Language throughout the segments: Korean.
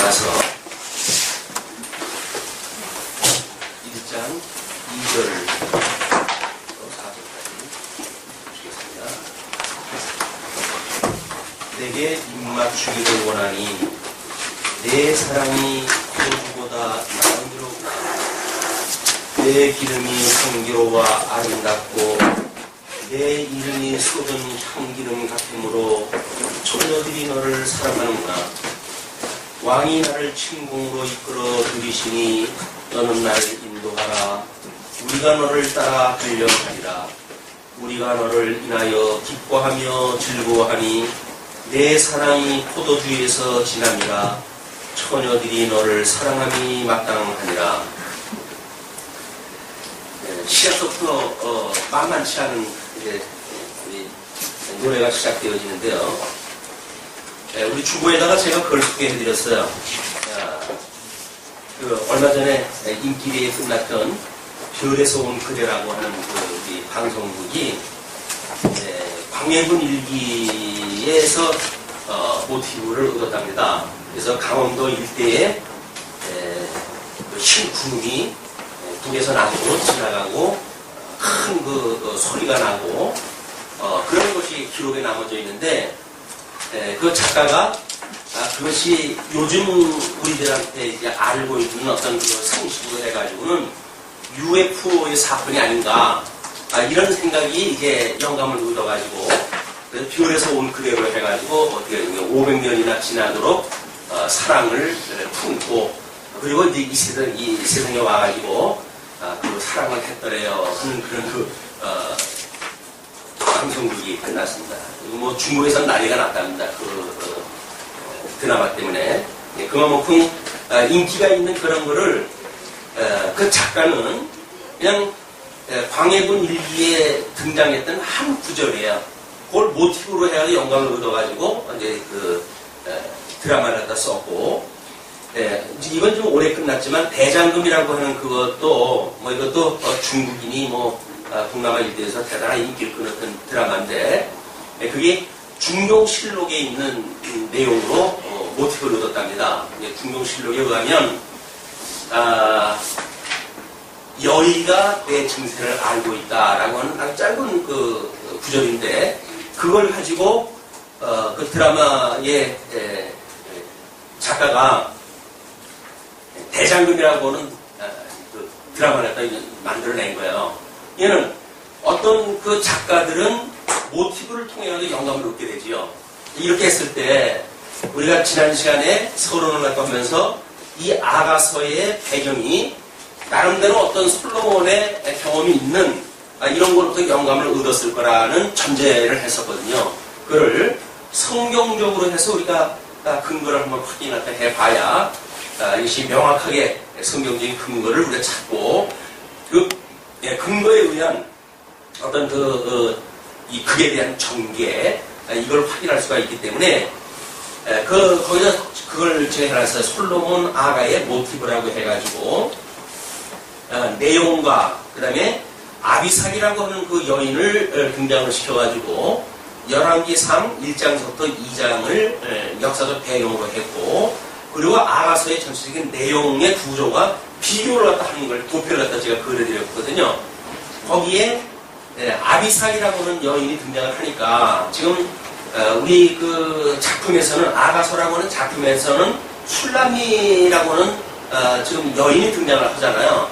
따라서 1장 2절 4절까지 보시겠습니다. 내게 입맞추기를 원하니 내 사랑이 소주보다 나은기로우나 내 기름이 향기로워 아름답고 내 이름이 쏟은 향기름 같으므로 처녀들이 너를 사랑하는구나. 왕이 나를 침공으로 이끌어 들이시니 너는 나를 인도하라. 우리가 너를 따라 달려가리라. 우리가 너를 인하여 기뻐하며 즐거워하니 내 사랑이 포도주에서 지남이라. 처녀들이 너를 사랑함이 마땅하니라. 시작부터 만만치 않은 우리 노래가 시작되어지는데요. 우리 주보에다가 제가 그걸 소개해드렸어요. 얼마 전에 인기리에 끝났던 별에서 온 그대라고 하는 우리 방송국이 광해군 일기에서 모티브를 얻었답니다. 그래서 강원도 일대에 흰 구름이 북에서 남으로 지나가고 큰 그 소리가 나고 그런 것이 기록에 남아져 있는데 그 작가가 그것이 요즘 우리들한테 이제 알고 있는 어떤 그 상식으로 해가지고는 UFO의 사건이 아닌가 이런 생각이 이제 영감을 얻어가지고 별에서 온 그대로 해가지고 어떻게 500년이나 지나도록 사랑을 품고 그리고 이제 이 세상에 와가지고 그 사랑을 했더래요 하는 그런 방송국이 끝났습니다. 뭐 중국에서는 난리가 났답니다. 드라마 때문에. 그만큼 인기가 있는 그런 거를 그 작가는 그냥 광해군 일기에 등장했던 한 구절이에요. 그걸 모티브로 해가지고 영감을 얻어가지고 이제 드라마를 갖다 썼고 이건 좀 오래 끝났지만 대장금이라고 하는 그것도 뭐 이것도 중국인이 동남아 일대에서 대단한 인기를 끌었던 드라마인데 그게 중종실록에 있는 내용으로 모티브를 얻었답니다. 중종실록에 의하면 여의가 내 증세를 알고 있다라고 하는 아주 짧은 그 구절인데 그걸 가지고 그 드라마의 작가가 대장금이라고 하는 그 드라마를 갖다 만들어낸 거예요. 얘는 어떤 그 작가들은 모티브를 통해 영감을 얻게 되지요. 이렇게 했을 때 우리가 지난 시간에 서론을 갖고 하면서 이 아가서의 배경이 나름대로 어떤 솔로몬의 경험이 있는 이런 걸로부터 영감을 얻었을 거라는 전제를 했었거든요. 그걸 성경적으로 해서 우리가 근거를 한번 확인을 해봐야 이것이 명확하게 성경적인 근거를 우리가 찾고 그 근거에 의한 어떤 이 극에 대한 전개 이걸 확인할 수가 있기 때문에 거기서 그걸 제가 해놨어요. 솔로몬 아가의 모티브라고 해가지고 내용과 그 다음에 아비삭이라고 하는 그 여인을 등장을 시켜가지고 열왕기상 1장부터 2장을 역사적 배경으로 했고 그리고 아가서의 전체적인 내용의 구조가 비교를 갖다 하는 걸 도표를 갖다 제가 그려드렸거든요. 거기에 아비삭이라고 하는 여인이 등장을 하니까 지금 우리 그 작품에서는 아가서라고 하는 작품에서는 술람미라고 하는 지금 여인이 등장을 하잖아요.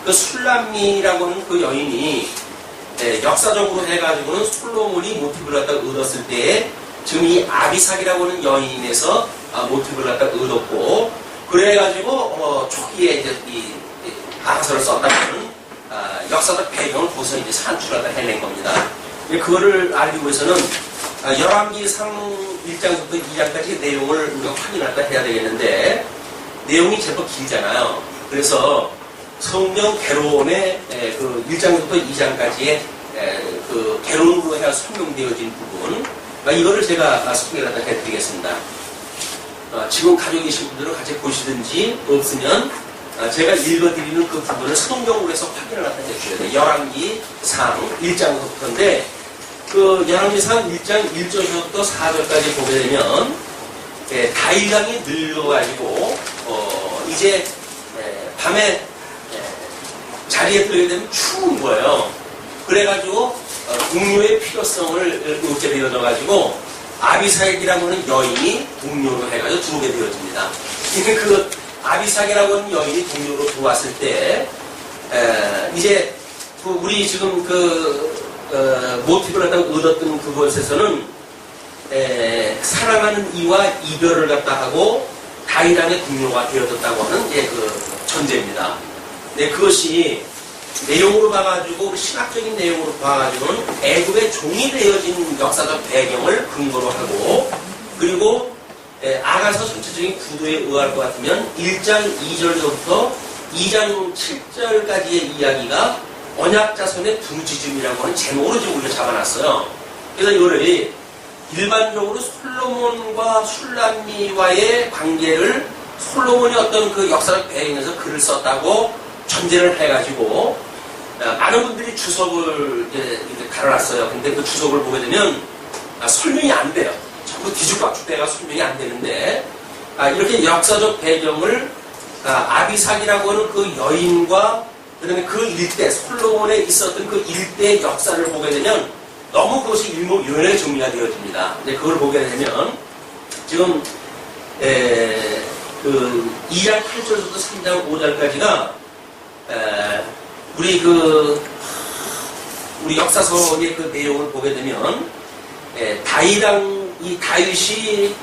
그 술람미라고 하는 그 여인이 역사적으로 해가지고는 솔로몬이 모티브를 갖다 얻었을 때에 지금 이 아비삭이라고 하는 여인에서 모티브를 갖다 얻었고 그래가지고 초기에 이제 이 아가서를 썼다는 역사적 배경을 보서 이제 산출을 갖다 해낸 겁니다. 그거를 알기 위해서는 열왕기상 1장부터 2장까지 내용을 우리가 확인을 해야 되겠는데 내용이 제법 길잖아요. 그래서 성경 개론의 그 1장부터 2장까지의 그 개론으로 해야 설명되어진 부분 이거를 제가 소개를 해드리겠습니다. 지금 가지고 계신 분들은 같이 보시든지 없으면 제가 읽어드리는 그 부분을 성경으로 해서 확인을 해주셔야 돼요. 열왕기상 1장부터인데 그 열왕기상 1장 1절부터 4절까지 보게 되면 다이강이 늙어가지고 이제 밤에 자리에 들게 되면 추운 거예요. 그래가지고 동료의 필요성을 놓게 되어져가지고 아비삭이라고 하는 여인이 동료로 해가지고 들어오게 되어집니다. 그 아비삭이라고 하는 여인이 동료로 들어왔을 때 이제 우리 지금 모티브를 갖다가 얻었던 그것에서는 사랑하는 이와 이별을 갖다 하고 다이랑의 동료가 되어졌다고 하는 그 전제입니다. 네, 그것이 내용으로 봐가지고 우리 신학적인 내용으로 봐가지고는 애굽의 종이 되어진 역사적 배경을 근거로 하고 그리고 아가서 전체적인 구도에 의할 것 같으면 1장 2절부터 2장 7절까지의 이야기가 언약자손의 부르짖음이라고 하는 제목으로 지금 우리가 잡아놨어요. 그래서 이거를 일반적으로 솔로몬과 술람미와의 관계를 솔로몬이 어떤 그 역사적 배경에서 글을 썼다고 전제를 해가지고 많은 분들이 주석을 이렇게 달아놨어요. 근데 그 주석을 보게 되면 설명이 안 돼요. 전부 뒤죽박죽대가 설명이 안 되는데 이렇게 역사적 배경을 아비삭이라고 하는 그 여인과 그다음에 그 일대 솔로몬에 있었던 그 일대의 역사를 보게 되면 너무 그것이 일목요연하게 정리가 되어집니다. 근데 그걸 보게 되면 지금 그 2장 8절부터 3장 5절까지가 우리 역사서의 그 내용을 보게 되면 이 다윗이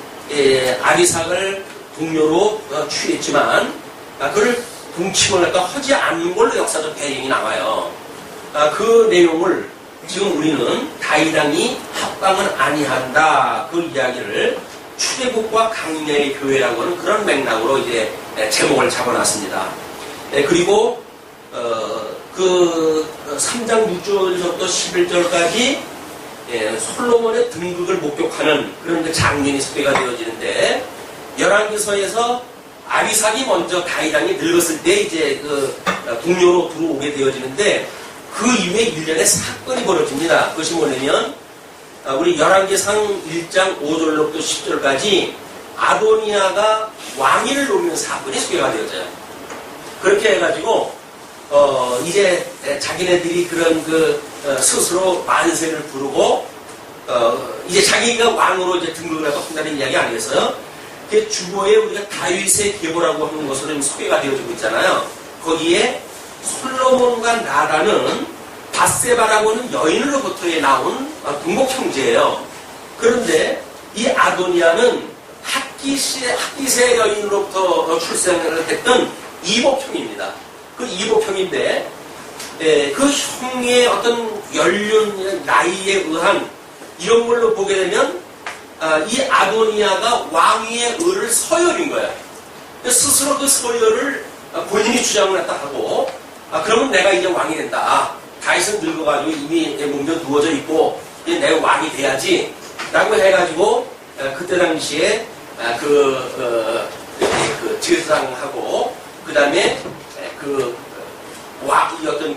아비삭을 동료로 취했지만 그를 동침을 갖다 하지 않는 걸로 역사적 배경이 나와요. 그 내용을 지금 우리는 다윗왕이 합방은 아니한다 그 이야기를 출애굽과 강림의 교회라고 하는 그런 맥락으로 이제 제목을 잡아놨습니다. 그리고 그 3장 6절부터 11절까지 솔로몬의 등극을 목격하는 그런 장면이 소개가 되어지는데 열왕기서에서 아비삭이 먼저 다윗왕이 늙었을 때 이제 그 동료로 들어오게 되어지는데 그 이후에 일련의 사건이 벌어집니다. 그것이 뭐냐면 우리 열왕기상 1장 5절로부터 10절까지 아도니아가 왕위를 노리는 사건이 소개가 되어져요. 그렇게 해가지고 이제 자기네들이 그런 스스로 만세를 부르고 이제 자기가 왕으로 이제 등극을 하고 한다는 이야기 아니겠어요? 그 주보에 우리가 다윗의 계보라고 하는 것으로 소개가 되어지고 있잖아요. 거기에 솔로몬과 나단은 바세바라고 하는 여인으로부터 나온 동목 형제예요. 그런데 이 아도니아는 핫기스의 여인으로부터 출생을 했던 이복형입니다. 그 이복형인데 그 형의 어떤 연륜, 나이에 의한 이런 걸로 보게 되면 이 아도니아가 왕위의 의를 서열인 거예요. 스스로 그 서열을 본인이 주장을 했다 하고 그러면 내가 이제 왕이 된다. 다윗은 늙어가지고 이미 몸도 누워져 있고 이제 내가 왕이 돼야지 라고 해가지고 그때 당시에 제사상하고 그 다음에 어떤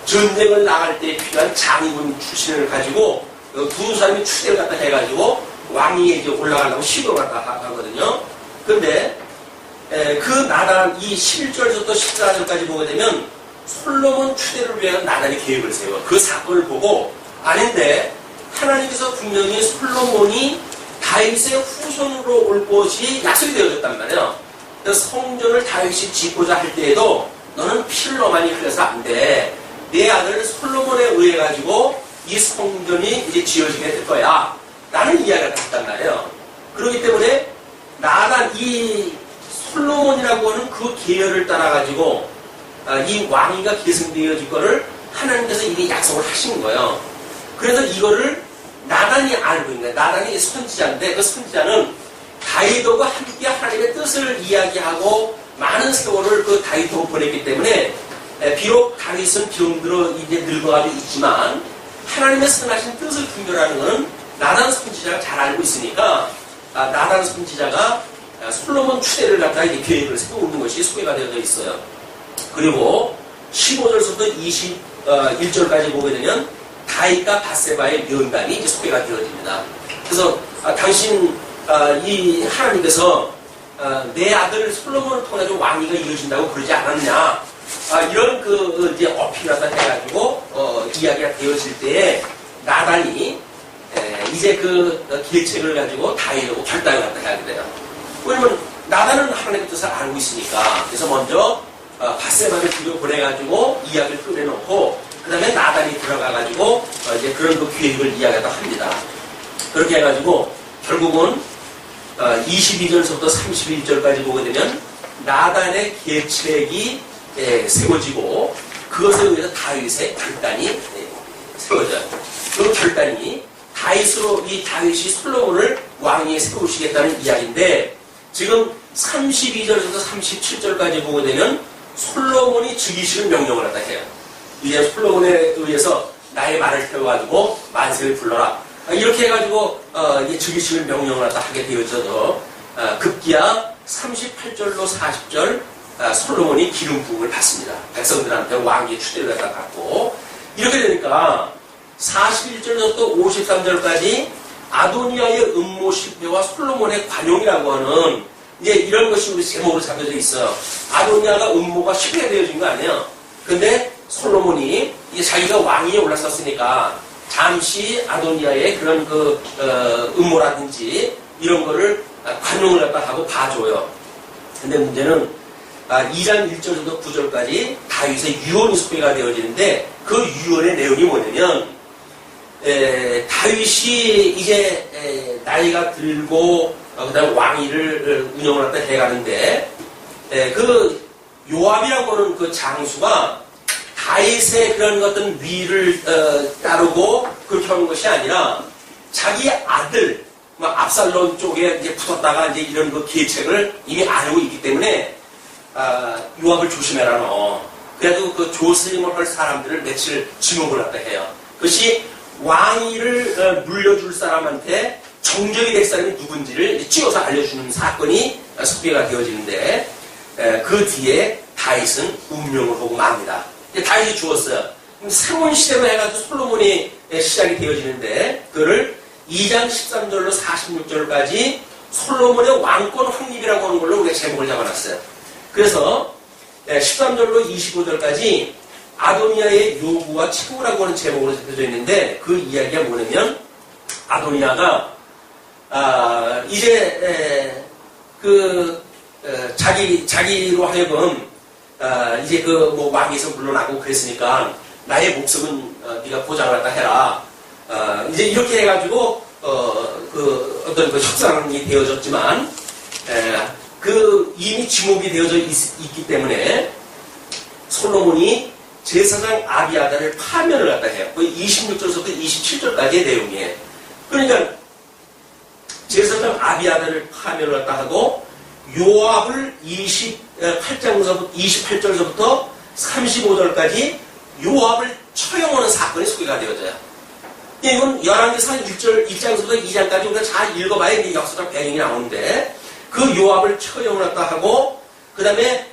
전쟁을 나갈 때 필요한 장군 출신을 가지고 두 사람이 추대를 갖다 해가지고 왕위에 이제 올라가려고 시도를 갖다 하거든요. 그런데 그 나단 이 11절에서부터 14절까지 보게 되면 솔로몬 추대를 위한 나단이 계획을 세워요. 그 사건을 보고 아닌데 하나님께서 분명히 솔로몬이 다윗의 후손으로 올 것이 약속이 되어졌단 말이에요. 그래서 성전을 다윗이 짓고자 할 때에도 너는 피를 많이 흘려서 안 돼. 내 아들 솔로몬에 의해 가지고 이 성전이 이제 지어지게 될 거야. 라는 이야기가 있단 말이에요. 그렇기 때문에 나단 이 솔로몬이라고 하는 그 계열을 따라 가지고 이 왕위가 계승되어질 거를 하나님께서 이미 약속을 하신 거예요. 그래서 이거를 나단이 알고 있는 거예요. 나단이 선지자인데 그 선지자는 다윗과 함께 하나님의 뜻을 이야기하고 많은 세월을 그 다윗하고 보냈기 때문에 비록 다윗은 병들어 이제 늙어가지고 있지만 하나님의 선하신 뜻을 분별하는 것은 나단 선지자가 잘 알고 있으니까 나단 선지자가 솔로몬 추대를 갖다가 이제 계획을 세우는 것이 소개가 되어져 있어요. 그리고 15절부터 21절까지 보게 되면 다윗과 바세바의 면담이 이제 소개가 되어집니다. 그래서 당신 이 하나님께서 내 아들 솔로몬을 통해 왕위가 이루어진다고 그러지 않았냐. 이런 이제 어필을 갖다 해가지고, 이야기가 되어질 때에 나단이, 이제 계책을 가지고 다윗하고 결단을 갖다 해야 돼요. 왜냐면 나단은 하나님의 뜻을 알고 있으니까. 그래서 먼저, 바세바를 뒤로 보내가지고 이야기를 꺼내놓고, 그 다음에 나단이 들어가가지고, 이제 그런 계획을 이야기하다 합니다. 그렇게 해가지고, 결국은, 22절부터 31절까지 보게 되면, 나단의 계책이 세워지고 그것에 의해서 다윗의 결단이 세워져요. 그 결단이 이 다윗이 솔로몬을 왕위에 세우시겠다는 이야기인데 지금 32절에서 37절까지 보게 되면 솔로몬이 즉위식을 명령을 하다 해요. 이제 솔로몬에 의해서 나의 말을 태워가지고 만세를 불러라. 이렇게 해가지고 이제 즉위식을 명령을 하다 하게 되어져서 급기야 38절로 40절 솔로몬이 기름 부음을 받습니다. 백성들한테 왕위의 추대를 갖다 받고 이렇게 되니까 41절부터 53절까지 아도니아의 음모 실패와 솔로몬의 관용이라고 하는 이제 이런 것이 우리 제목으로 잡혀져 있어요. 아도니아가 음모가 실패되어진 거 아니에요. 근데 솔로몬이 이제 자기가 왕위에 올라섰으니까 잠시 아도니아의 그런 음모라든지 이런 거를 관용을 갖다 하고 봐줘요. 근데 문제는 2장 1절부터 9절까지 다윗의 유언이 소개가 되어지는데 그 유언의 내용이 뭐냐면 다윗이 이제 나이가 들고 그다음에 왕위를 운영을 하다 해가는데 그 요압이라고 하는 그 장수가 다윗의 그런 어떤 위를 따르고 그렇게 하는 것이 아니라 자기 아들 압살롬 쪽에 이제 붙었다가 이제 이런 그 계책을 이미 알고 있기 때문에 요압을 조심해라 너. 그래도 그 조스림을 할 사람들을 며칠 지목을 갖다 해요. 그것이 왕위를 물려줄 사람한테 정적이 될 사람이 누군지를 찍어서 알려주는 사건이 소개가 되어지는데 그 뒤에 다윗은 운명을 보고 맙니다. 다윗이 죽었어요. 새로운 시대로 해가지고 솔로몬이 시작이 되어지는데 그를 2장 13절로 46절까지 솔로몬의 왕권 확립이라고 하는 걸로 우리가 제목을 잡아놨어요. 그래서 13절로 25절까지 아도니아의 요구와 채무라고 하는 제목으로 잡혀져 있는데 그 이야기가 뭐냐면 아도니아가 이제 자기로 하여금 이제 왕위에서 물러나고 그랬으니까 나의 목숨은 네가 보장을 갖다 해라. 이제 이렇게 해가지고 어떤 협상이 되어졌지만 이미 지목이 되어져 있기 때문에 솔로몬이 제사장 아비아다를 파면을 갖다 해요. 26절부터 27절까지의 내용이에요. 그러니까 제사장 아비아다를 파면을 갖다 하고 요압을 28절부터 35절까지 요압을 처형하는 사건이 소개가 되어져요. 이건 열왕기상 1장부터 2장까지 우리가 잘 읽어봐야 이 역사적 배경이 나오는데 그 요압을 처형을 했다 하고 그 다음에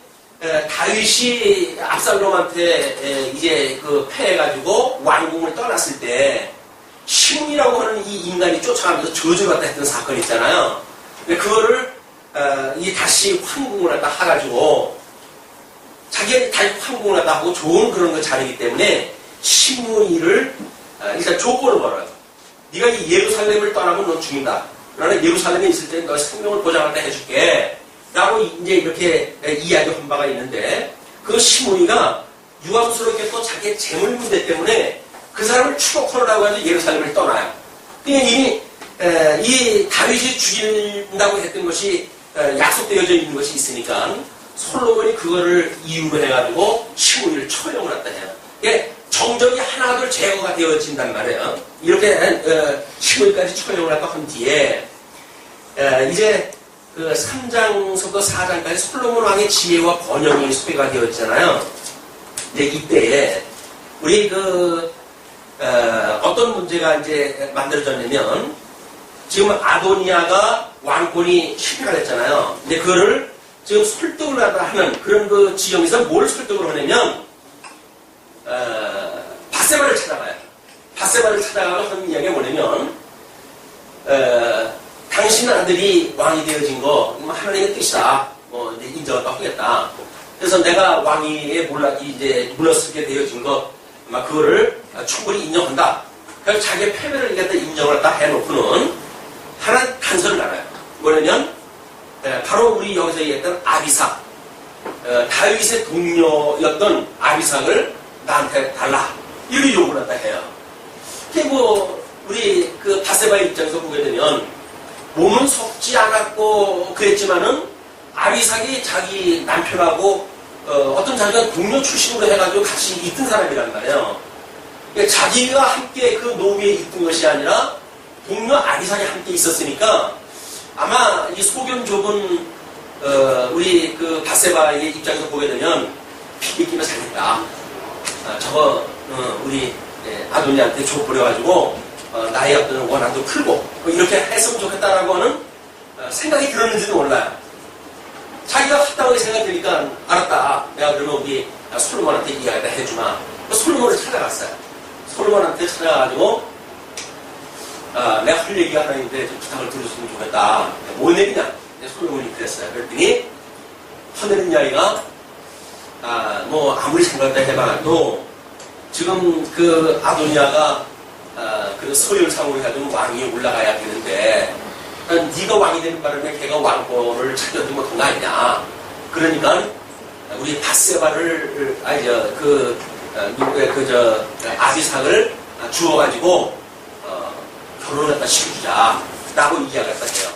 다윗이 압살롬한테 이제 패해가지고 왕궁을 떠났을 때 시므이라고 하는 이 인간이 쫓아가면서 저주를 갖다 했던 사건이 있잖아요. 그거를 다시 황궁을 갖다 해가지고 자기가 다시 황궁을 갖다 하고 좋은 그런 걸 잘하기 때문에 시므이를 일단 조건을 걸어요. 네가 이 예루살렘을 떠나면 넌 죽는다. 나는 예루살렘에 있을 때 너의 생명을 보장할 때 해줄게. 라고 이제 이렇게 이야기한 바가 있는데 그 시므이가 유황스럽게 또 자기의 재물 문제 때문에 그 사람을 추격하려고 해서 예루살렘을 떠나요. 그러니까 이미 이 다윗이 죽인다고 했던 것이 약속되어져 있는 것이 있으니까 솔로몬이 그거를 이유로 해가지고 시므이를 처형을 했다 해요. 그러니까 정적이 하나둘 제거가 되어진단 말이에요. 이렇게 시므이까지 처형을 하고 한 뒤에 이제 3장부터 4장까지 솔로몬 왕의 지혜와 번영이 소개가 되었잖아요. 이제 이때에 우리 어떤 문제가 이제 만들어졌냐면 지금 아도니아가 왕권이 실패가 됐잖아요. 근데 그거를 지금 설득을 하는 그런 지형에서 뭘 설득을 하냐면 바세바를 찾아가요. 바세바를 찾아가고 하는 이야기가 뭐냐면 당신 아들이 왕이 되어진 거 하나님의 뜻이다. 이제 인정을 하겠다. 그래서 내가 왕위에 이제 물러서게 되어진 거 아마 그거를 충분히 인정한다. 그래서 자기의 패배를 이겼다 인정을 다 해놓고는 하나 단서를 알아요. 뭐냐면 바로 우리 여기서 얘기했던 아비삭, 다윗의 동료였던 아비삭을 나한테 달라. 이렇게 요구를 한다 해요. 그게 우리 그 바세바의 입장에서 보게 되면 몸은 속지 않았고 그랬지만은 아비삭이 자기 남편하고 어떤 자기가 동료 출신으로 해가지고 같이 있던 사람이란 말이에요. 그러니까 자기가 함께 그 노위에 있던 것이 아니라 동료 아비삭이 함께 있었으니까 아마 이 소견 좁은 우리 그 바세바의 입장에서 보게 되면 피비끼면 살겠다. 저거 우리 아도니한테 줘버려가지고 나의 어떤 원한도 풀고 이렇게 했으면 좋겠다라고 하는 생각이 들었는지도 몰라요. 자기가 합당하게 생각이 드니까 알았다. 내가 그러면 우리 솔로몬한테 이야기를 해주마. 솔로몬을 찾아갔어요. 솔로몬한테 찾아가가지고 내가 할 얘기가 하나 있는데 좀 부탁을 들었으면 좋겠다. 뭐 내리냐? 솔로몬이 그랬어요. 그랬더니 하늘은 이야기가 아무리 생각을 해봐도 지금 그 아도니아가 그 서열상으로 해가지고 왕위에 올라가야 되는데 네가 왕이 되는 바람에 걔가 왕권을 차지하지 못한 거 아니냐. 그러니까 우리 바세바를 아비삭을 주어가지고 결혼을 갖다 시켜주자라고 이야기했다 해요.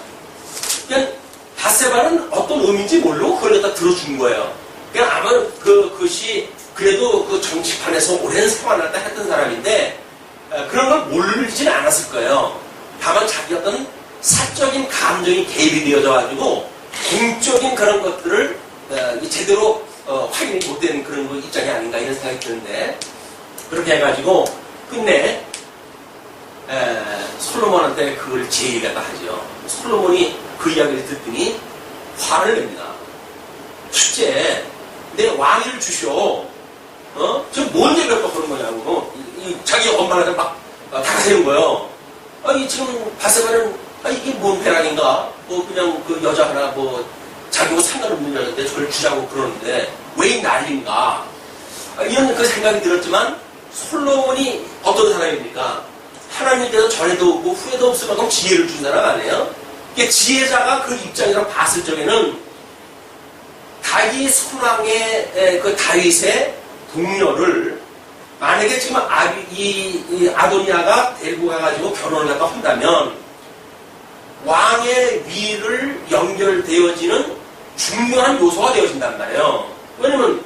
그냥 바세바는 어떤 의미인지 모르고 그걸 갖다 들어준 거예요. 그냥 아마 그것이 그래도 그 정치판에서 오랜 생활을 갖다 했던 사람인데 그런 걸 모르지는 않았을 거예요. 다만 자기 어떤 사적인 감정이 개입이 되어져가지고 공적인 그런 것들을 제대로 확인이 못된 그런 입장이 아닌가 이런 생각이 드는데 그렇게 해가지고 끝내 솔로몬한테 그걸 제의를 갖다 하죠. 솔로몬이 그 이야기를 듣더니 화를 냅니다. 첫째, 내 왕위를 주시오. 지금 뭔 얘기를 또 하는 거냐고. 자기 엄마한테 막 다가세는 거예요. 지금 바세바는 이게 뭔 배락인가? 그냥 그 여자 하나 자기하고 상관없는 여자인데 저를 주자고 그러는데 왜 이 난리인가? 이런 그 생각이 들었지만 솔로몬이 어떤 사람입니까? 하나님께서 전에도 없고 후에도 없을 만큼 지혜를 준 사람 아니에요? 지혜자가 그 입장에서 봤을 적에는 자기 선왕의 그 다윗의 동료를 만약에 지금 이 아도니아가 데리고 가가지고 결혼을 갖다 한다면 왕의 위를 연결되어지는 중요한 요소가 되어진단 말이에요. 왜냐면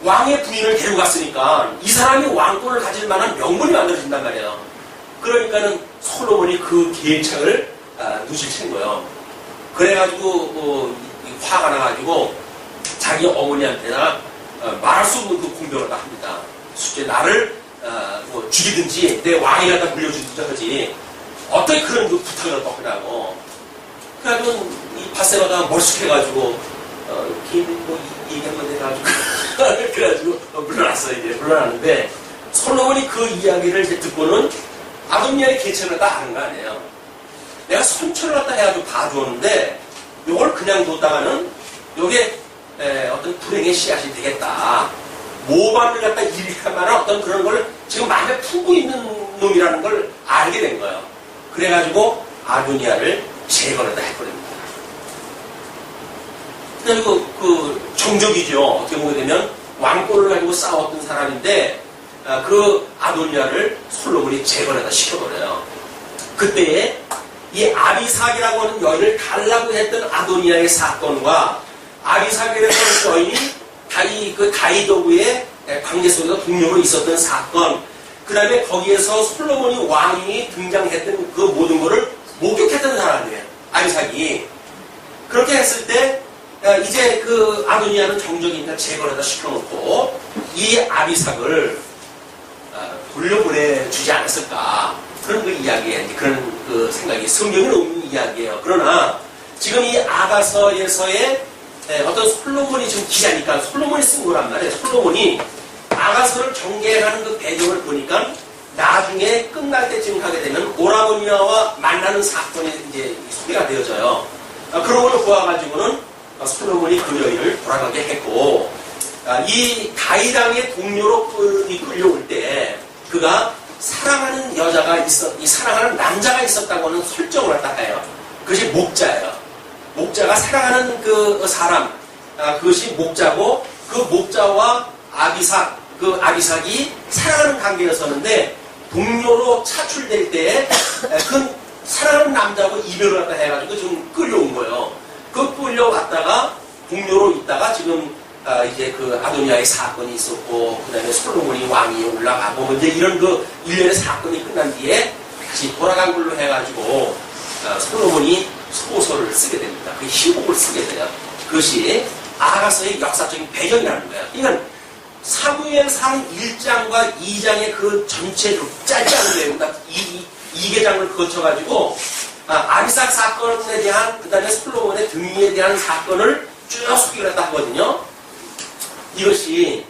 왕의 부인을 데리고 갔으니까 이 사람이 왕권을 가질 만한 명분이 만들어진단 말이에요. 그러니까는 솔로몬이 그 계획책을 눈치챈 거예요. 그래가지고 화가 나가지고 자기 어머니한테나 말할 수 없는 그 공격을 합니다. 실제 나를 죽이든지 내 왕이 갖다 물려주든지 하지 어떻게 그런 그 부탁을 또 하냐고. 그래가지고 이 바세바가 머쓱해가지고 얘기 한번 해가지고 그래가지고 물러났어요. 이제 물러났는데 솔로몬이 그 이야기를 이제 듣고는 아도니아의 계책을 다 아는 거 아니에요. 내가 선처를 갖다 해가지고 봐주었는데 요걸 그냥 뒀다가는 요게 어떤 불행의 씨앗이 되겠다. 모반을 갖다 일으킬 만한 어떤 그런 걸 지금 마음에 품고 있는 놈이라는 걸 알게 된 거예요. 그래가지고 아도니아를 제거를 다 해버립니다. 그리고 그 정적이죠. 어떻게 보게 되면 왕권을 가지고 싸웠던 사람인데 그 아도니아를 솔로몬이 제거를 다 시켜버려요. 그때에 이 아비삭이라고 하는 여인을 달라고 했던 아도니아의 사건과 아비삭이라고 하는 여인이 다이도구의 관계 속에서 동료로 있었던 사건, 그 다음에 거기에서 솔로몬이 왕이 등장했던 그 모든 것을 목격했던 사람이에요. 아비삭이. 그렇게 했을 때 이제 그 아도니아는 정적이니까 제거를 다 시켜놓고 이 아비삭을 돌려보내주지 않았을까. 그런 그 이야기에 그런 그 생각이 성경에 없는 이야기예요. 그러나 지금 이 아가서에서의 어떤 솔로몬이 지금 기자니까 솔로몬이 쓴 거란 말이에요. 솔로몬이 아가서를 전개하는 그 배경을 보니까 나중에 끝날 때쯤 가게 되면 오라버니와 만나는 사건이 이제 소개가 되어져요. 그러고는 보아가지고는 솔로몬이 그 여인을 돌아가게 했고, 이 다윗 왕의 동료로 끌려올 때 그가 사랑하는 여자가 이 사랑하는 남자가 있었다고는 설정을 갖다 해요. 그것이 목자예요. 목자가 사랑하는 그 사람, 그것이 목자고, 그 목자와 아비삭이 사랑하는 관계였었는데, 동료로 차출될 때, 그 사랑하는 남자하고 이별을 갖다 해가지고 지금 끌려온 거예요. 그 끌려왔다가, 동료로 있다가 지금, 이제 그 아도니아의 사건이 있었고, 그 다음에 솔로몬이 왕이 올라가고, 이제 이런 그 일련의 사건이 끝난 뒤에 다시 돌아간 걸로 해가지고, 솔로몬이 소설을 쓰게 됩니다. 그 희곡을 쓰게 돼요. 그것이 아가서의 역사적인 배경이라는 거예요. 그러니까 사무엘상 1장과 2장의 그 전체로 짧지 않은 내용과 2계장을 거쳐가지고 아비삭 사건에 대한, 그 다음에 솔로몬의 등위에 대한 사건을 쭉 소개를 했다 하거든요. 이것이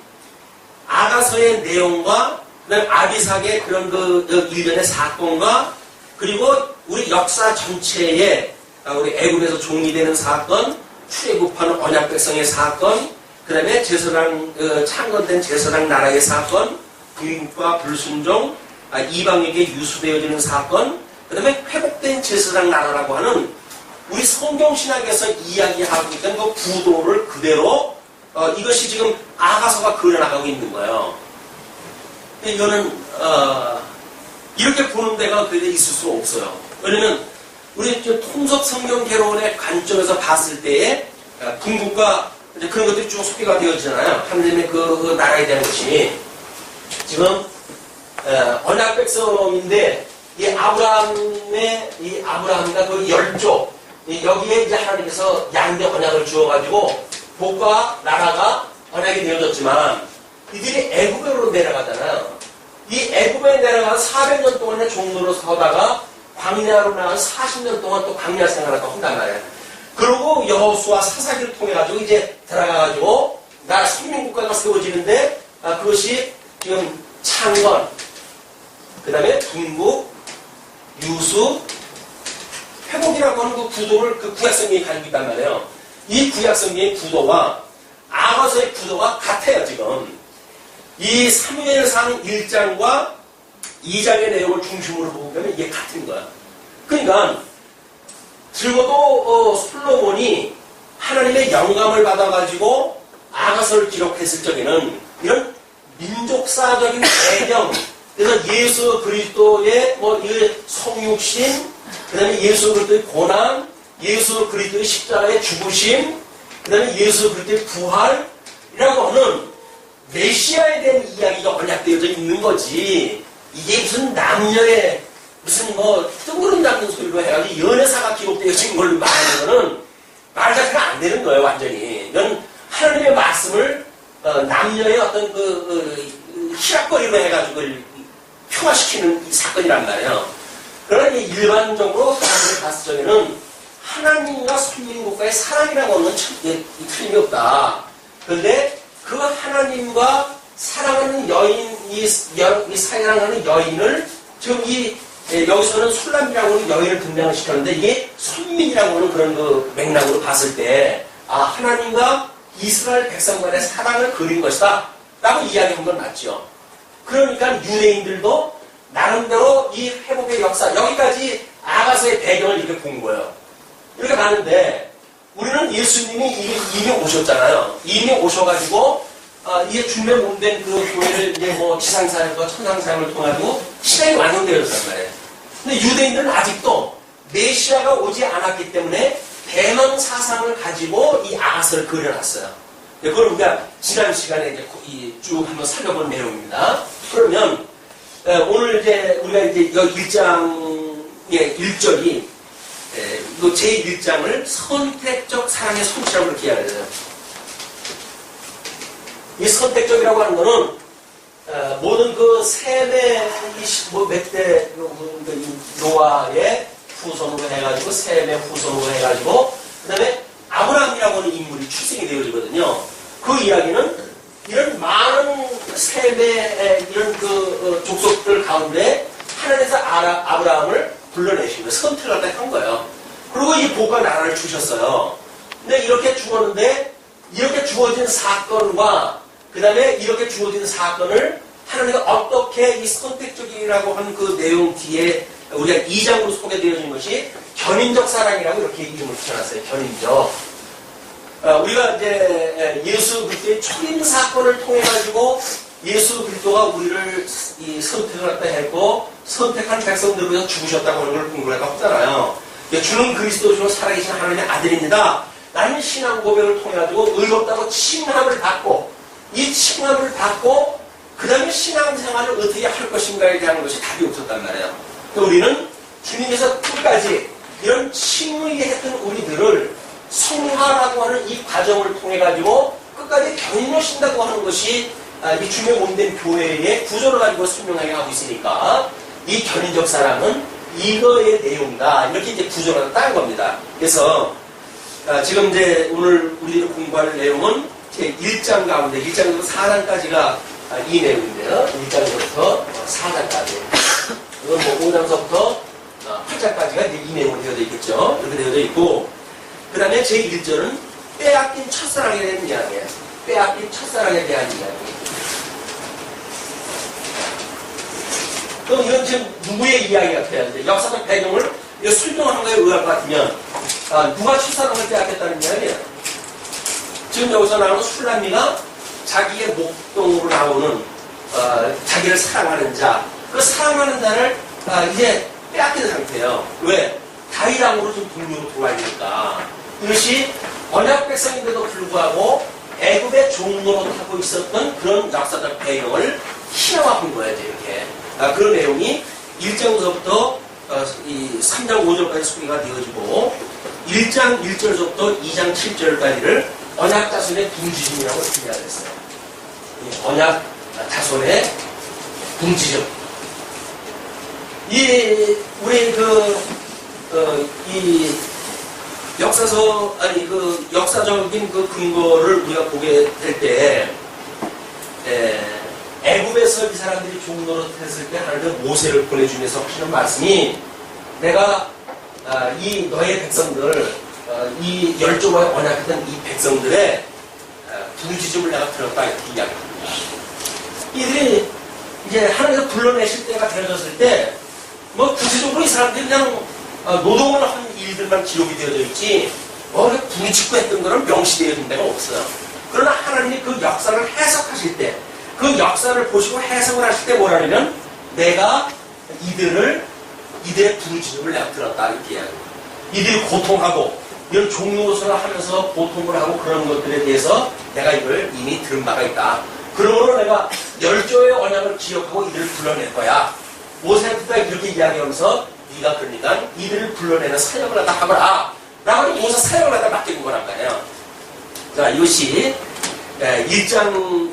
아가서의 내용과 그다음에 아비삭의 그런 그 일련의 사건과, 그리고 우리 역사 전체에 우리 애굽에서 종이되는 사건, 출애굽하는 언약 백성의 사건, 그 다음에 창건된 제사장 나라의 사건, 궁극과 불순종, 이방에게 유수되어지는 사건, 그 다음에 회복된 제사장 나라라고 하는 우리 성경신학에서 이야기하고 있던 그 구도를 그대로 이것이 지금 아가서가 그려나가고 있는 거예요. 이거는 이렇게 보는 데가 그게 있을 수 없어요. 왜냐면 우리 통섭 성경 개론의 관점에서 봤을 때에 궁극과 그런 것들이 쭉 소개가 되어지잖아요. 하나님의 그 나라에 대한 것이 지금 언약 백성인데 이 아브라함과 그 열조 여기에 이제 하나님께서 양대 언약을 주어가지고 복과 나라가 언약이 되어졌지만 이들이 애굽으로 내려가잖아요. 이 애굽에 내려가서 400년 동안의 종로로 서다가 광야로 나간 40년 동안 또 광야 생활을 또 한단 말이에요. 그리고 여호수아 사사기를 통해가지고 이제 들어가가지고 나라 성민국가가 세워지는데 그것이 지금 창건, 그 다음에 궁극, 유수, 회복이라고 하는 그 구도를 그 구약성경이 가지고 있단 말이에요. 이 구약성경의 구도와 아가서의 구도가 같아요, 지금. 이 사무엘상 1장과 2장의 내용을 중심으로 보면 이게 같은 거야. 그러니까 적어도 솔로몬이 하나님의 영감을 받아가지고 아가서를 기록했을 적에는 이런 민족사적인 배경, 그래서 예수 그리스도의 이 성육신, 그 다음에 예수 그리스도의 고난, 예수 그리스도의 십자가의 죽으심, 그 다음에 예수 그리스도의 부활이라고 하는 메시아에 대한 이야기가 언약되어져 있는 거지. 이게 무슨 남녀의 무슨 뜬구름 잡는 소리로 해가지고 연애사가 기록되어진 걸로 말하는 거는 말 자체가 안 되는 거예요, 완전히. 이건 하나님의 말씀을 남녀의 어떤 희락거리로 해가지고 평화시키는 사건이란 말이에요. 그러나 일반적으로 사람들이 봤을 적에는 하나님과 선민국가의 사랑이라고 하는 틀림이 없다. 그런데 그 하나님과 사랑하는 여인, 이 사랑하는 여인을 지금 여기서는 술람이라고 하는 여인을 등장을 시켰는데 이게 선민이라고 하는 그런 그 맥락으로 봤을 때 하나님과 이스라엘 백성 간의 사랑을 그린 것이다 라고 이야기한 건 맞죠. 그러니까 유대인들도 나름대로 이 회복의 역사, 여기까지 아가서의 배경을 이렇게 본 거예요. 이렇게 가는데 우리는 예수님이 이미 오셨잖아요. 이미 오셔가지고 이게 준비 몸된 그 교회를 이제 지상사역과 천상사역을 통하고 시간이 완성되었단 말이에요. 근데 유대인들은 아직도 메시아가 오지 않았기 때문에 대망 사상을 가지고 이 아가서를 그려놨어요. 그걸 우리가 지난 시간에 이제 쭉 한번 살펴본 내용입니다. 그러면 오늘 이제 우리가 이제 여기 1장의 1절이 제1장을 선택적 사랑의 성취라고 그렇게 이야기해요. 이 선택적이라고 하는 거는 모든 그 셈의 몇대 노아의 후손으로 해가지고 셈의 후손으로 해가지고 그 다음에 아브라함이라고 하는 인물이 출생이 되어지거든요. 그 이야기는 이런 많은 셈의 이런 그 족속들 가운데 근데 이렇게 죽었는데 이렇게 주어진 사건과 그 다음에 이렇게 주어진 사건을 하나님이 어떻게 이 선택적이라고 하는 그 내용 뒤에 우리가 2장으로 소개되어진 것이 견인적 사랑이라고 이렇게 이름을 붙여놨어요. 견인적. 우리가 이제 예수 그리스도의 초림 사건을 통해 가지고 예수 그리스도가 우리를 이 선택을 갖다 했고 선택한 백성들을 위해서 죽으셨다고 하는 걸 공부를 했잖아요. 주는 그리스도 중 살아계신 하나님의 아들입니다. 나는 신앙 고백을 통해 가지고 의롭다고 칭함을 받고 이 칭함을 받고 그 다음에 신앙생활을 어떻게 할 것인가에 대한 것이 답이 없었단 말이에요. 우리는 주님께서 끝까지 이런 칭의했던 우리들을 성화라고 하는 이 과정을 통해 가지고 끝까지 견인하신다고 하는 것이 이 주님의 몸된 교회의 구조를 가지고 설명하게 하고 있으니까 이 견인적 사랑은 이거의 내용이다. 이렇게 이제 구조를 따는 겁니다. 그래서 지금 이제 오늘 우리가 공부할 내용은 제 1장 가운데 1장부터 4장까지가 이 내용인데요. 1장부터 4장까지. 이건 뭐 5장서부터 8장까지가 이 내용으로 되어져 있겠죠. 이렇게 되어져 있고, 그 다음에 제 1절은 빼앗긴 첫사랑에 대한 이야기예요. 빼앗긴 첫사랑에 대한 이야기. 그럼 이건 지금 누구의 이야기가 돼야 돼? 역사적 배경을 설명하는 거에 의할 것 같으면 누가 첫사랑을 빼앗겼다는 이야기예요. 지금 여기서 나오는 술람미가 자기의 목동으로 나오는 자기를 사랑하는 자, 그 사랑하는 자를 이제 빼앗긴 상태예요. 왜? 다윗왕으로 좀 동료로 들어와야 되니까. 이것이 언약 백성인데도 불구하고 애굽의 종로로 하고 있었던 그런 역사적 배경을 희화화한 거예요. 이렇게. 그런 내용이 1장부터 3장 5절까지 소개가 되어지고 1장 1절부터 2장 7절까지를 언약 자손의 붕지심이라고 표현했어요. 언약 자손의 붕지심. 우리 이 역사서, 역사적인 그 근거를 우리가 보게 될 때, 애굽에서 이 사람들이 종노릇 했을 때 하나님은 모세를 보내주면서 하시는 말씀이 내가 이 너의 백성들, 이 열조와의 언약했던 이 백성들의 부르짖음을 내가 들었다 이렇게 이야기합니다. 이들이 이제 하나님께서 불러내실 때가 되어졌을 때 뭐 구체적으로 이 사람들이 그냥 노동을 한 일들만 기록이 되어져 있지 부르짖고 했던 거는 명시되어진 데가 없어요. 그러나 하나님이 그 역사를 해석하실 때 그 역사를 보시고 해석을 하실 때 뭐라냐면 내가 이들의 부르짖음을 내가 들었다 이렇게 이야기합니다. 이들이 고통하고 이런 종로서를 하면서 고통을 하고 그런 것들에 대해서 내가 이걸 이미 들은 바가 있다. 그러므로 내가 열조의 언약을 기억하고 이들을 불러낼 거야. 모세한테 이렇게 이야기하면서 네가 그러니까 이들을 불러내는 사역을 하다 하거라. 라고 모세 사역을 하다 맡기는 거란 말이에요. 자, 이것이 1장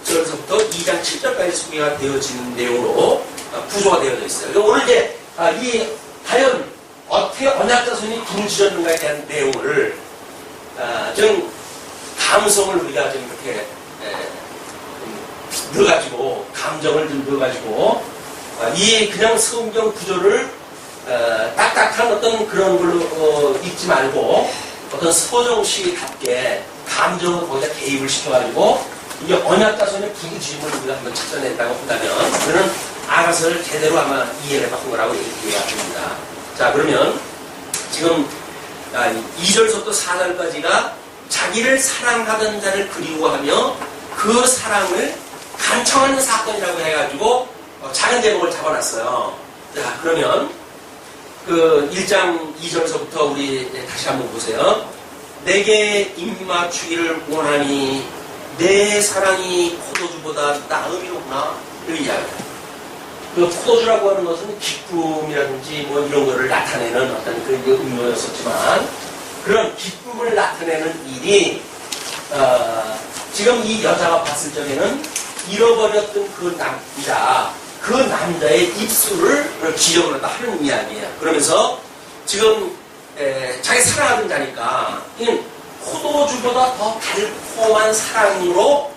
1절부터 2장 7절까지 소개가 되어지는 내용으로 구조가 되어져 있어요. 오늘 이제 과연 어떻게 언약자손이 부르짖었는가에 대한 내용을 좀 감성을 우리가 좀 이렇게 넣어가지고 감정을 좀 넣어가지고 이 그냥 성경 구조를 딱딱한 어떤 그런 걸로 읽지 말고 어떤 서정시답게 감정을 거기다 개입을 시켜가지고 이 언약자손의 부르짖음을 우리가 한번 찾아낸다고 한다면 그는 알아서를 제대로 아마 이해를 해본 거라고 얘기해야 됩니다. 자, 그러면 지금 2절부터 4절까지가 자기를 사랑하던 자를 그리워하며 그 사랑을 간청하는 사건이라고 해가지고 작은 제목을 잡아놨어요. 자, 그러면 그 1장 2절서부터 우리 다시 한번 보세요. 내게 입맞추기를 원하니 내 사랑이 포도주보다 나음이로구나. 이렇게 이야기합니다. 그 포도주라고 하는 것은 기쁨이라든지 뭐 이런 거를 나타내는 어떤 그런 의미였었지만 그런 기쁨을 나타내는 일이 지금 이 여자가 봤을 적에는 잃어버렸던 그 남자의 입술을 기억을 한다 하는 이야기예요. 그러면서 지금 자기 사랑하던 자니까 포도주보다 더 달콤한 사랑으로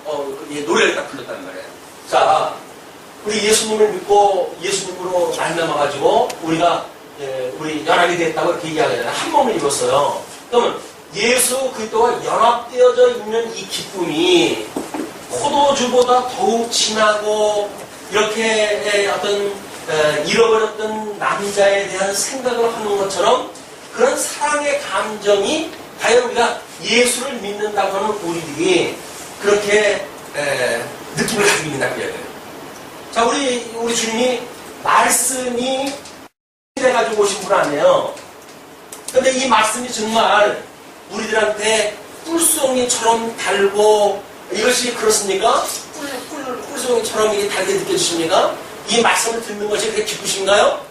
노래를 딱 불렀단 말이에요. 자, 우리 예수님을 믿고 예수님으로 말미암아가지고 우리가 우리 연합이 됐다고 이렇게 이야기하잖아요. 한 몸을 입었어요. 그러면 예수 그리스도와 연합되어져 있는 이 기쁨이 포도주보다 더욱 진하고 이렇게 어떤 잃어버렸던 남자에 대한 생각을 하는 것처럼 그런 사랑의 감정이 과연 우리가 예수를 믿는다고 하는 우리들이 그렇게 느낌을 가지고 있나 그래야 돼요. 자, 우리 주님이 말씀이 돼가지고 오신 분 아니에요. 근데 이 말씀이 정말 우리들한테 꿀송이처럼 달고 이것이 그렇습니까? 꿀송이처럼 이게 달게 느껴지십니까? 이 말씀을 듣는 것이 그렇게 기쁘신가요?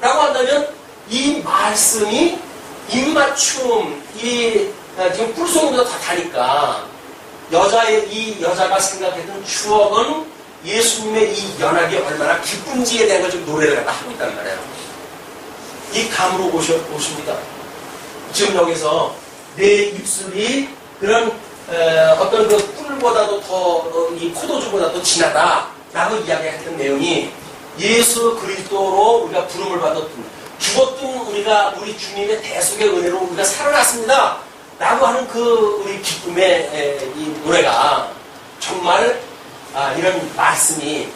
라고 한다면 이 말씀이 입맞춤, 지금 꿀송이보다 더 다니까 이 여자가 생각했던 추억은 예수님의 이 연합이 얼마나 기쁜지에 대한 걸 지금 노래를 갖다 하고 있단 말이에요. 이 감으로 오십니다. 지금 여기서 내 입술이 그런 어떤 그 꿀보다도 더 이 포도주보다도 진하다라고 이야기했던 내용이 예수 그리스도로 우리가 부름을 받았던 죽었던 우리 주님의 대속의 은혜로 우리가 살아났습니다 라고 하는 그 우리 기쁨의 이 노래가 정말 이런 말씀이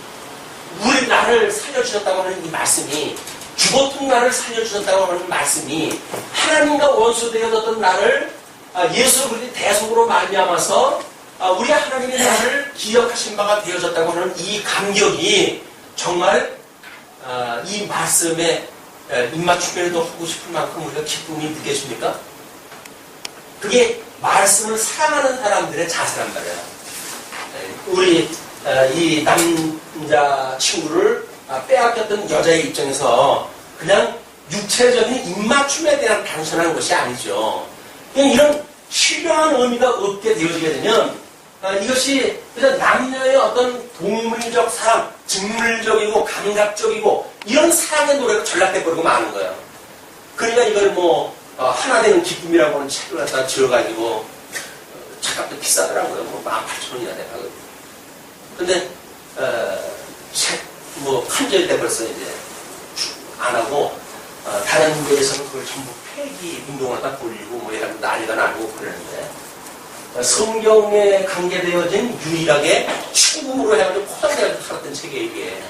나를 살려주셨다고 하는 이 말씀이 죽었던 나를 살려주셨다고 하는 말씀이 하나님과 원수되어졌던 나를 예수 그리스도의 대속으로 말미암아서 우리 하나님의 나를 기억하신 바가 되어졌다고 하는 이 감격이 정말 이 말씀에 입맞춤이라도 하고 싶을 만큼 우리가 기쁨이 느껴집니까? 그게 말씀을 사랑하는 사람들의 자세란 말이에요. 우리 이 남자 친구를 빼앗겼던 여자의 입장에서 그냥 육체적인 입맞춤에 대한 단순한 것이 아니죠. 그냥 이런 신령한 의미가 없게 되어지게 되면 이것이 그냥 남녀의 어떤 동물적 사랑, 직물적이고 감각적이고 이런 사랑의 노래가 전락돼버리고 마는 거예요. 그러니까 이걸 하나 되는 기쁨이라고 하는 책을 갖다 지어가지고 책값도 비싸더라고요. 18,000원이나 돼가거든요. 근데 책 판결 때 벌써 이제 안 하고 다른 데에서는 그걸 전부 폐기 운동을 갖다 돌리고 이런 난리가 나고 그러는데 성경에 관계되어진 유일하게 축음으로 해가지고 포장돼가지고 살았던 책이에요, 이게.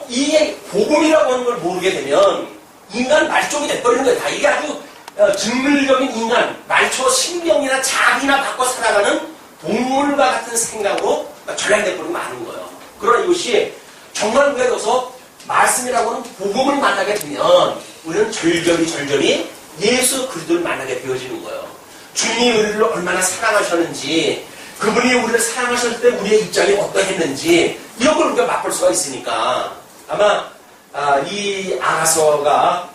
이게 복음이라고 하는 걸 모르게 되면 인간 말종이 돼버리는 거예요. 다 이게 아주 직물적인 인간, 말초 신경이나 자기나 갖고 살아가는 동물과 같은 생각으로 전락돼버리고 마는 거예요. 그러나 이것이 정말 우리가 여기서 말씀이라고 하는 복음을 만나게 되면 우리는 절절히 예수 그리스도를 만나게 되어지는 거예요. 주님이 우리를 얼마나 사랑하셨는지, 그분이 우리를 사랑하셨을 때 우리의 입장이 어떠했는지 이런 걸 우리가 맛볼 수가 있으니까 아마 이 아가서가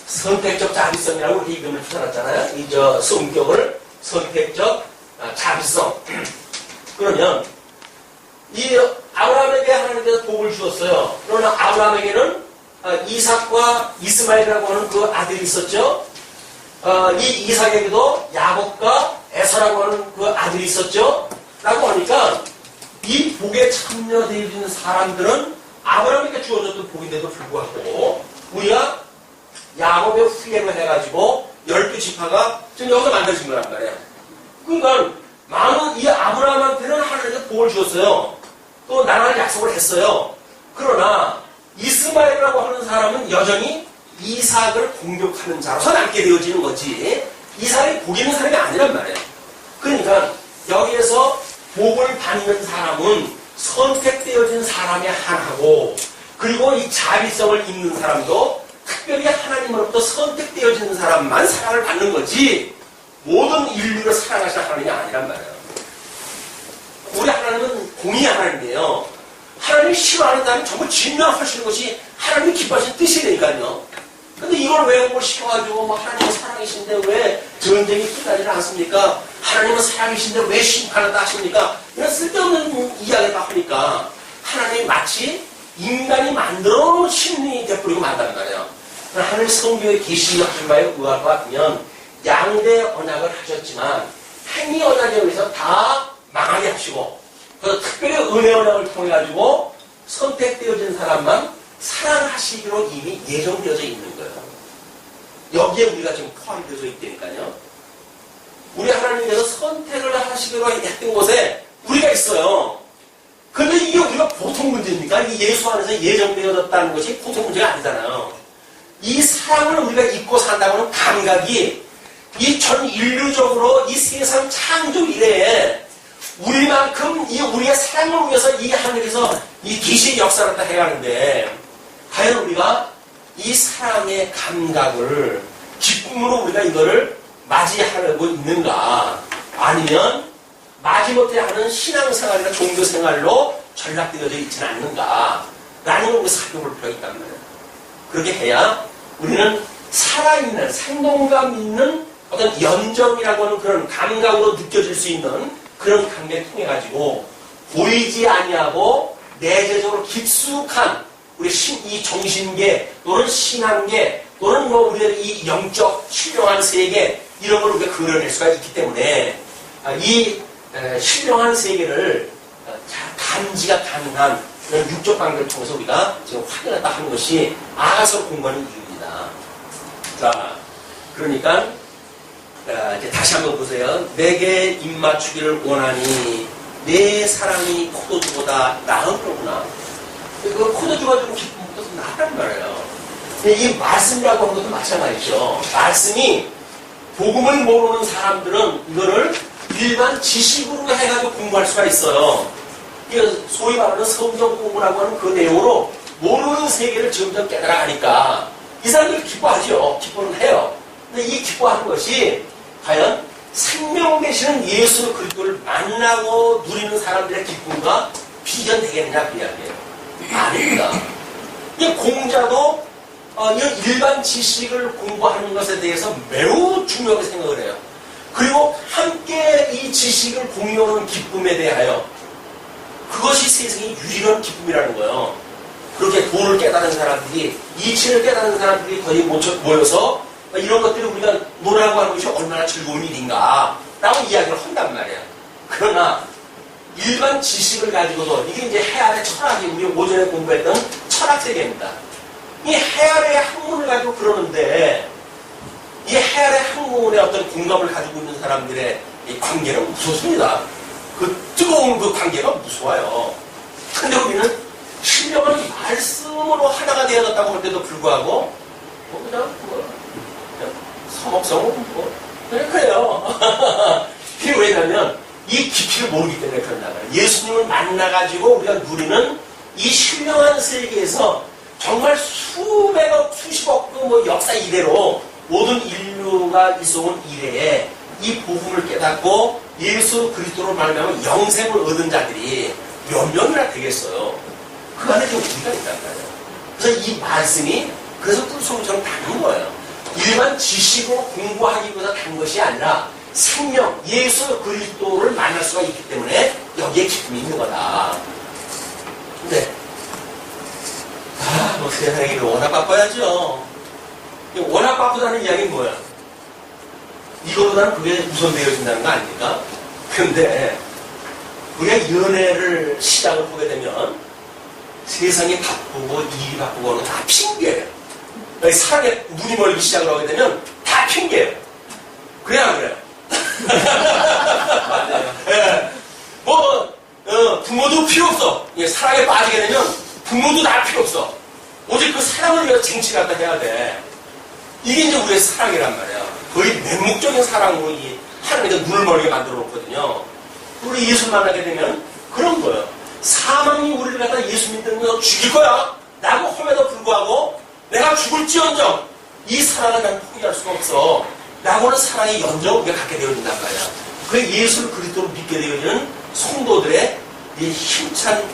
선택적 자비성이라고 이렇게 이름을 붙여놨잖아요. 이 성격을 선택적 자비성. 그러면 이 아브라함에게 하나님께서 복을 주었어요. 그러나 아브라함에게는 이삭과 이스마엘이라고 하는 그 아들이 있었죠. 이 이삭에게도 야곱과 에서라고 하는 그 아들이 있었죠. 라고 하니까 이 복에 참여되어 있는 사람들은 아브라함에게 주어졌던 복인데도 불구하고 우리가 야곱의 후예를 해가지고 12지파가 지금 여기서 만들어진 거란 말이에요. 그러니까 많은 이 아브라함한테는 하나님께서 복을 주었어요. 또 나라를 약속을 했어요. 그러나 이스마엘이라고 하는 사람은 여전히 이삭을 공격하는 자로서 남게 되어지는 거지 이삭이 복 있는 사람이 아니란 말이에요. 그러니까 여기에서 복을 받는 사람은 선택되어진 사람에 한하고 그리고 이 자비성을 입는 사람도 특별히 하나님으로부터 선택되어진 사람만 사랑을 받는 거지 모든 인류를 사랑하시는 하나님이 아니란 말이에요. 우리 하나님은 공의 하나님이에요. 하나님이 싫어하는 사람이 전부 진멸하시는 것이 하나님이 기뻐하시는 뜻이니까요. 근데 이걸 왜 시켜가지고 하나님은 사랑이신데 왜 전쟁이 끝나지는 않습니까? 하나님은 사랑이신데 왜 심판한다 하십니까? 이런 쓸데없는 이야기를 하니까 하나님이 마치 인간이 만들어 놓은 심리 되어버리고 만단 말이에요. 하나님 성경에 계시하신 바에 의할 것 같으면 양대 언약을 하셨지만 행위 언약에 의해서 다 망하게 하시고 그래서 특별히 은혜 언약을 통해 가지고 선택되어진 사람만 사랑하시기로 이미 예정되어져 있는 거예요. 여기에 우리가 지금 포함되어 있다니까요. 우리 하나님께서 선택을 하시기로 했던 곳에 우리가 있어요. 근데 이게 우리가 보통 문제입니까? 이 예수 안에서 예정되어졌다는 것이 보통 문제가 아니잖아요. 이 사랑을 우리가 잊고 산다고 하는 감각이 이 전 인류적으로 이 세상 창조 이래에 우리만큼 이 우리의 사랑을 위해서 이 하늘에서 이 기식 역사를 다 해가는데 과연 우리가 이 사랑의 감각을 기쁨으로 우리가 이거를 맞이하고 있는가 아니면 마지못해 하는 신앙생활이나 종교생활로 전락되어져 있지는 않는가 라는 걸 우리 살펴볼 필요가 있단 말이에요. 그렇게 해야 우리는 살아있는 생동감 있는 어떤 연정이라고 하는 그런 감각으로 느껴질 수 있는 그런 감각을 통해 가지고 보이지 아니하고 내재적으로 깊숙한 우리 이 정신계 또는 신앙계 또는 뭐 우리의 이 영적 신령한 세계 이런 걸 우리가 그려낼 수가 있기 때문에 이 신령한 세계를 잘 감지가 가능한 그런 육적 관계를 통해서 우리가 지금 확인했다 하는 것이 아가서 공부하는 이유입니다. 자, 그러니까 이제 다시 한번 보세요. 내게 입맞추기를 원하니 내 사랑이 포도주보다 나은 거구나. 그 포도주가 좀 기쁨보다 더 나란 말이에요. 이 말씀이라고 하는 것도 마찬가지죠. 말씀이 복음을 모르는 사람들은 이거를 일반 지식으로 해가지고 공부할 수가 있어요. 소위 말하는 성경 공부라고 하는 그 내용으로 모르는 세계를 점점 깨달아가니까 이 사람들이 기뻐하죠. 기뻐는 해요. 근데 이 기뻐하는 것이 과연 생명 되시는 예수 그리스도를 만나고 누리는 사람들의 기쁨과 비견되겠느냐 그 이야기예요. 아닙니다. 이 공자도 이런 일반 지식을 공부하는 것에 대해서 매우 중요하게 생각을 해요. 그리고 함께 이 지식을 공유하는 기쁨에 대하여 그것이 세상의 유일한 기쁨이라는 거예요. 그렇게 도를 깨달은 사람들이 이치를 깨달은 사람들이 거의 모여서 이런 것들을 우리가 노라고 하는 것이 얼마나 즐거운 일인가 라고 이야기를 한단 말이에요. 그러나 일반 지식을 가지고도 이게 이제 해아래 철학이 우리 오전에 공부했던 철학 세계입니다. 이 해아래 학문을 가지고 그러는데 이 해아래 학문의 어떤 공감을 가지고 있는 사람들의 이 관계는 무섭습니다. 그 뜨거운 그 관계가 무서워요. 근데 우리는 신령한 말씀으로 하나가 되어졌다고 할 때도 불구하고 그냥 서먹서먹 그래요. 이게 왜냐면 이 깊이를 모르기 때문에 그런다 말이에요. 예수님을 만나가지고 우리가 누리는 이 신령한 세계에서 정말 수백억, 수십억 뭐 역사 이래로 모든 인류가 있어온 이래에 이 복음을 깨닫고 예수 그리스도로 말하면 영생을 얻은 자들이 몇 명이나 되겠어요. 그 안에 좀 우리가 있단 말이에요. 그래서 이 말씀이 그래서 꿀송이처럼 닿는 거예요. 일반 지식으로 공부하기보다 단 것이 아니라 생명, 예수 그리스도를 만날 수가 있기 때문에 여기에 기쁨이 있는 거다. 근데 뭐 세상이 워낙 바빠야죠. 워낙 바쁘다는 이야기는 뭐야? 이거보다는 그게 우선되어진다는 거 아닙니까? 근데 우리가 연애를 시작을 보게 되면 세상이 바쁘고 일이 바쁘고 다 핑계예요. 사람의 눈이 멀기 시작을 하게 되면 다 핑계예요. 그래야 안 그래요? 네. 부모도 필요 없어. 사랑에 빠지게 되면 부모도 다 필요 없어. 오직 그 사랑을 위해서 쟁취를 갖다 해야 돼. 이게 이제 우리의 사랑이란 말이야. 거의 맹목적인 사랑으로 하나님께서 눈을 멀게 만들어 놓거든요. 우리 예수 만나게 되면 그런 거예요. 사망이 우리를 갖다 예수 믿는 거 죽일 거야. 라고 험에도 불구하고 내가 죽을지언정 이 사랑을 난 포기할 수가 없어. 라고는 사랑의 연정을 우리가 갖게 되어진단 말이야. 그게 예수를 그리스도로 믿게 되어지는 성도들의 이 힘찬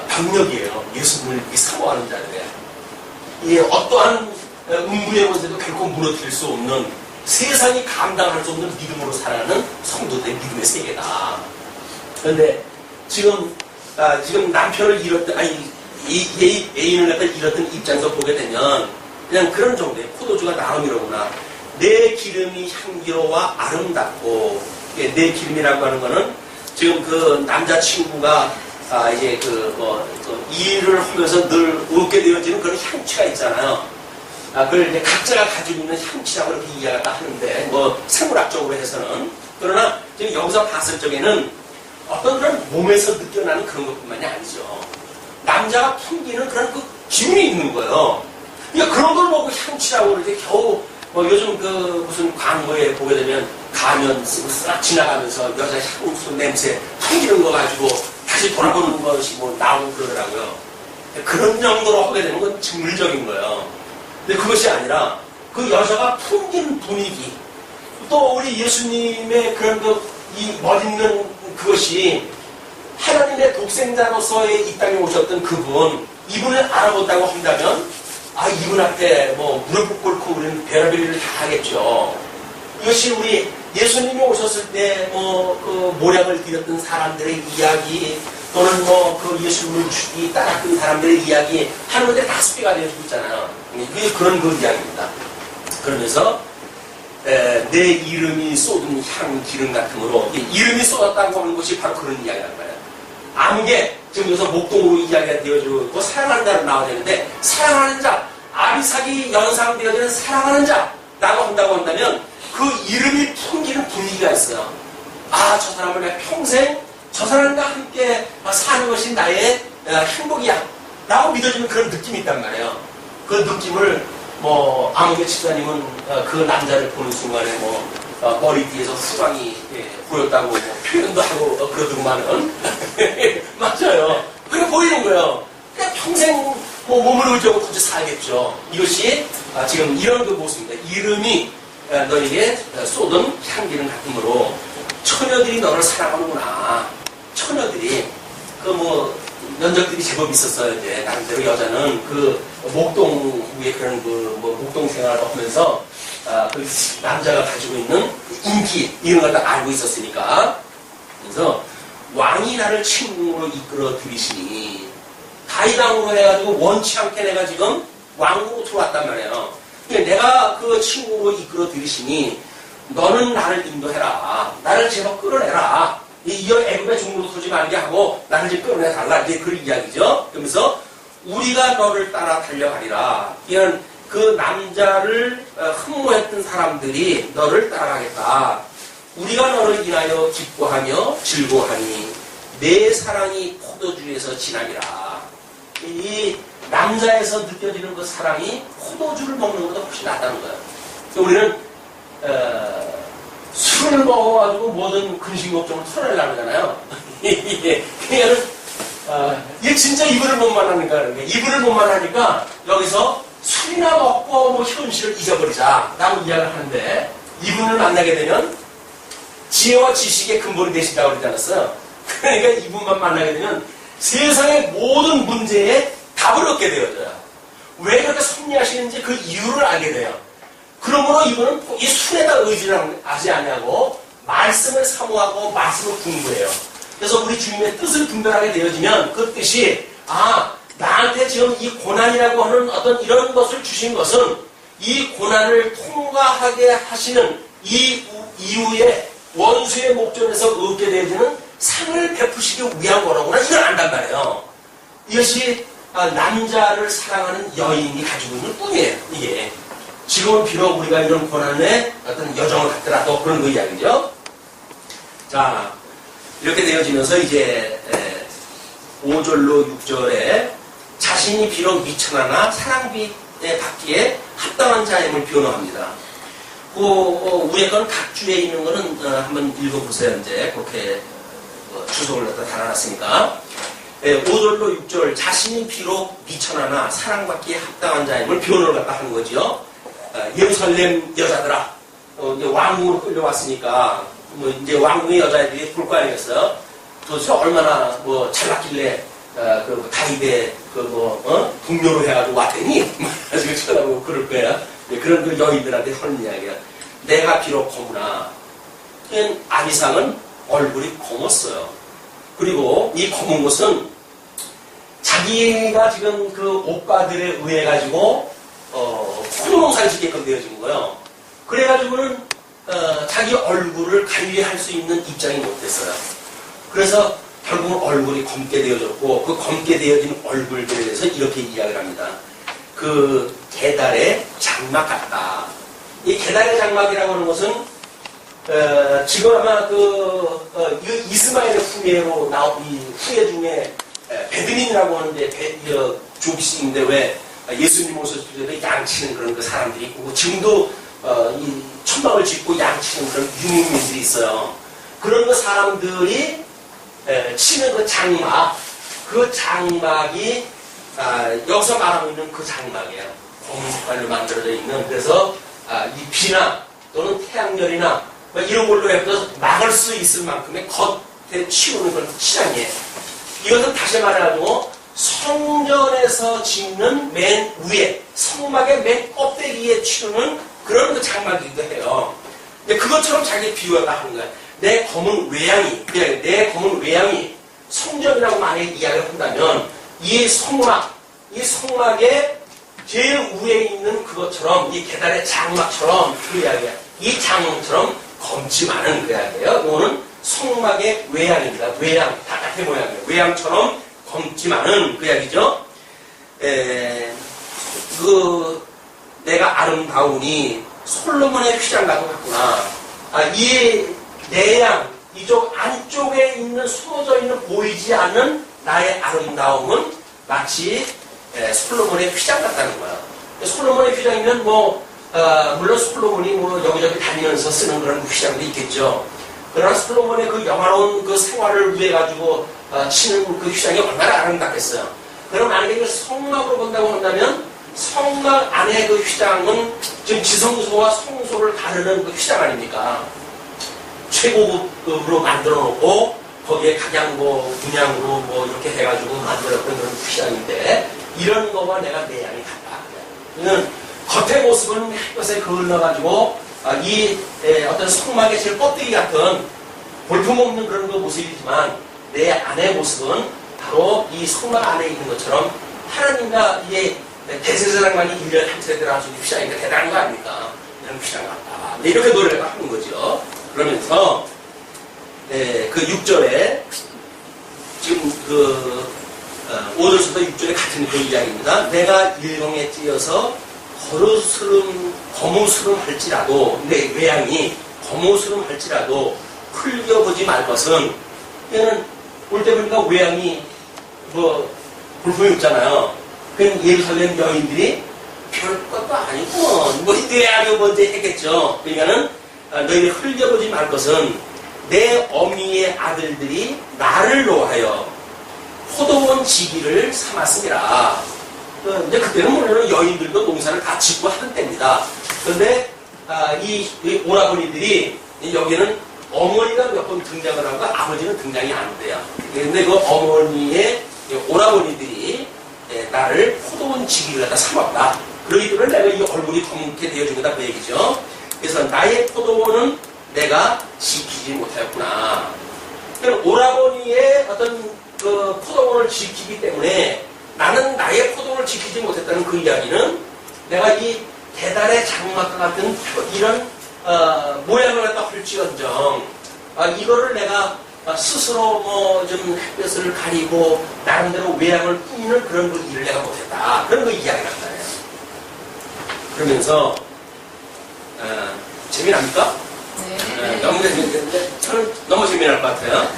병력이에요. 예수님을 사모하는 자들의. 이 어떠한 음부의 원세도 결코 무너뜨릴 수 없는 세상이 감당할 수 없는 믿음으로 살아가는 성도들의 믿음의 세계다. 그런데 지금 남편을 잃었던, 이 애인을 갖다 잃었던 입장에서 보게 되면 그냥 그런 정도의 포도주가 나음이로구나. 내 기름이 향기로워 아름답고, 내 기름이라고 하는 거는 지금 그 남자친구가 이제 일을 하면서 늘 얻게 되어지는 그런 향취가 있잖아요. 그걸 이제 각자가 가지고 있는 향취라고 이렇게 이야기를 하는데, 뭐, 생물학적으로 해서는. 그러나, 지금 여기서 봤을 적에는 어떤 그런 몸에서 느껴나는 그런 것뿐만이 아니죠. 남자가 풍기는 그런 그 기운이 있는 거예요. 그러니까 그런 걸 보고 향취라고 이렇게 겨우, 뭐 요즘 그 무슨 광고에 보게 되면 가면 싹 지나가면서 여자 향수 냄새 풍기는 거 가지고 다시 돌아보는 것이 뭐 나오고 그러더라고요. 그런 정도로 하게 되는 건 증물적인 거예요. 근데 그것이 아니라 그 여자가 풍기는 분위기, 또 우리 예수님의 그런 이 멋있는 그것이 하나님의 독생자로서의 이 땅에 오셨던 그분, 이분을 알아본다고 한다면, 이분 앞에 뭐 무릎 꿇고 우리는 별의별일을 다 하겠죠. 이것이 우리 예수님이 오셨을 때 그 모략을 드렸던 사람들의 이야기, 또는 그 예수님을 따랐던 사람들의 이야기 하는 것들이 다 소개가 되어지고 있잖아요. 그게 그런 그 이야기입니다. 그러면서 내 이름이 쏟은 향 기름 같으므로, 이름이 쏟았다고 하는 것이 바로 그런 이야기란 말이에요. 아무개, 지금 여기서 목동으로 이야기가 되어지고 있고, 사랑하는 자로 나와야 되는데, 사랑하는 자, 아비삭이 연상되어지는 사랑하는 자라고 한다고 한다면, 그 이름이 풍기는 분위기가 있어요. 저 사람을 내가 평생 저 사람과 함께 사는 것이 나의 행복이야 라고 믿어지는 그런 느낌이 있단 말이에요. 그 느낌을 아무개 집사님은 그 남자를 보는 순간에 머리띠에서 후광이 보였다고 표현도 하고 그러더구만은 맞아요. 그게 보이는 거예요. 그냥 평생 몸을 의지하고 같이 살겠죠. 이것이 지금 이런 그 모습입니다. 이름이 너에게 쏟은 향기는 같으므로 처녀들이 너를 사랑하는구나. 처녀들이 면적들이 제법 있었어요. 이제 나름대로 여자는 그 목동 위에 그런 목동 생활을 하면서 그 남자가 가지고 있는 인기 이런 걸 다 알고 있었으니까. 그래서 왕이 나를 친궁으로 이끌어 들이시니, 다이당으로 해가지고 원치 않게 내가 지금 왕으로 들어왔단 말이에요. 그러니까 내가 그 친구로 이끌어 들이시니 너는 나를 인도해라. 나를 제법 끌어내라. 이 애굽의 종로로 서지 말게 하고 나를 이제 끌어내달라. 이제 그런 이야기죠. 그러면서 우리가 너를 따라 달려가리라. 이런 그 남자를 흠모했던 사람들이 너를 따라가겠다. 우리가 너를 인하여 기뻐하며 즐거워하니 내 사랑이 포도주에서 진하리라. 이 남자에서 느껴지는 그 사랑이 포도주를 먹는 것보다 훨씬 낫다는 거예요. 우리는 술을 먹어가지고 모든 근심 걱정을 털어내려고 하잖아요. 이게 진짜 이분을 못 만나니까 그런 거예요. 이분을 못 만나니까 여기서 술이나 먹고 현실을 잊어버리자 라고 이야기를 하는데, 이분을 만나게 되면 지혜와 지식의 근본이 되신다고 그러지 않았어요? 그러니까 이분만 만나게 되면 세상의 모든 문제에 답을 얻게 되어져요. 왜 그렇게 섭리하시는지 그 이유를 알게 돼요. 그러므로 이분은 이 술에다 의지를 하지 않냐고 말씀을 사모하고 말씀을 공부해요. 그래서 우리 주님의 뜻을 분별하게 되어지면 그 뜻이 나한테 지금 이 고난이라고 하는 어떤 이런 것을 주신 것은 이 고난을 통과하게 하시는 이 이후에 원수의 목전에서 얻게 되어지는 상을 베푸시기 위한 거라구나, 이걸 안단 말이에요. 이것이 남자를 사랑하는 여인이 가지고 있는 꿈이에요. 이게 지금은 비록 우리가 이런 고난의 어떤 여정을 갖더라도 그런 그 이야기죠. 자, 이렇게 되어지면서 이제 5절로 6절에 자신이 비록 미천하나 사랑비에 받기에 합당한 자임을 변호합니다. 위에 건 각주에 있는 거는 한번 읽어보세요. 이제 그렇게 주석을 갖다 달아놨으니까. 5절로 6절, 자신이 비록 미천하나 사랑받기에 합당한 자임을 변호를 갖다 하는 거죠. 예루살렘 여자들아, 이제 왕궁으로 끌려왔으니까 이제 왕궁의 여자애들이 볼 거 아니겠어요? 도대체 얼마나 잘났길래 그 다윗의 동료로 해가지고 왔더니 지금 쳐다보고 그럴 거야. 그런 그 여인들한테 하는 이야기야. 내가 비록 검으나, 아비삭은 얼굴이 검었어요. 그리고 이 검은 것은 자기가 지금 그 오빠들에 의해 가지고 포도농사를 짓게끔 되어진 거예요. 그래가지고는 자기 얼굴을 관리할 수 있는 입장이 못 됐어요. 그래서 결국은 얼굴이 검게 되어졌고, 그 검게 되어진 얼굴들에 대해서 이렇게 이야기를 합니다. 그 계달의 장막 같다. 이 계달의 장막이라고 하는 것은 지금 아마 이스마엘의 후예로 나온 이 후예 중에 베드민이라고 하는데 조기식인데 왜 예수님 오셨을 때 양치는 그런 그 사람들이 있고 지금도 이 천막을 짓고 양치는 그런 유목민들이 있어요. 그런 그 사람들이 치는 그 장막, 그 장막이 여기서 말하고 있는 그 장막이에요. 검은 색깔로 만들어져 있는. 그래서 이 비나 또는 태양열이나 뭐 이런 걸로 해서 막을 수 있을 만큼의 겉에 치우는 그런 치장이에요. 이것은 다시 말해가지고 성전에서 짓는 맨 위에 성막의 맨 껍데기에 치우는 그런 그 장막이기도 해요. 근데 그것처럼 자기 비유가 하는 거예요. 내 검은 외양이 성전이라고 만약에 이야기를 한다면 이 성막의 제일 위에 있는 그것처럼 이 계단의 장막처럼 그 이야기야. 이 장막처럼 검지 많은 그 이야기예요. 이거는 성막의 외양입니다. 외양, 바깥의 모양이에요. 외양처럼 검지 많은 그 이야기죠. 내가 아름다우니 솔로몬의 휘장과도 같구나. 이 내양, 이쪽 안쪽에 있는 숨어져 있는 보이지 않는 나의 아름다움은 마치 솔로몬의 휘장 같다는 거야. 솔로몬의 휘장이면 물론 솔로몬이 여기저기 다니면서 쓰는 그런 휘장도 있겠죠. 그러나 솔로몬의 그 영화로운 그 생활을 위해 가지고 치는 그 휘장이 얼마나 아름답겠어요. 그럼 만약에 성막으로 본다고 한다면 성막 안에 그 휘장은 지금 지성소와 성소를 가르는 그 휘장 아닙니까? 최고급으로 만들어 놓고 거기에 각양고, 분양으로 이렇게 해가지고 만들었던 그런 휘장인데 이런 거와 내가 내양이 같다. 이는 겉의 모습은 햇볕에 그을러가지고 이 어떤 성막의 제일 껍데기 같은 볼품없는 그런 그 모습이지만 내 안의 모습은 바로 이 성막 안에 있는 것처럼 하나님과 이게 대제사장만이 1년에 한 차례 들어갈 수 있는 휘장이니까 대단한 거 아닙니까? 이런 휘장 같다. 이렇게 노래를 하는 거죠. 그러면서 그 6절에 지금 5절부터 6절에 같은 그 이야기입니다. 내가 일경에 찧어서 거무스름 할지라도 내 외양이 거무스름 할지라도 흘려보지 말 것은 얘는 올 때 보니까 외양이 볼품이 없잖아요. 그럼 예루살렘 여인들이 별것도 아니고 내양이 먼저 했겠죠. 그러니까는 너희들이 흘려보지 말 것은 내 어미의 아들들이 나를 놓아여 포도원 지기를 삼았습니다. 이제 그때는 물론 여인들도 농사를 다 짓고 하는 때입니다. 그런데 이 오라버니들이 여기는 어머니가 몇 번 등장을 하고 아버지는 등장이 안 돼요. 그런데 그 어머니의 오라버니들이 나를 포도원 지기를 갖다 삼았다. 그러기 때문에 내가 이 얼굴이 검게 되어주겠다 그 얘기죠. 그래서 나의 포도원은 내가 지키지 못하였구나. 그러니까 오라버니의 어떤 그 포도원을 지키기 때문에 나는 나의 포도원을 지키지 못했다는 그 이야기는 내가 이 계달의 장막과 같은 이런 모양을 갖다 할지언정 이거를 내가 스스로 좀 햇볕을 가리고 나름대로 외양을 꾸미는 그런 그 일을 내가 못했다. 그런 그 이야기를 한다네요. 그러면서 재미납니까? 네. 너무 재미있는데 저는 너무 재미날 것 같아요.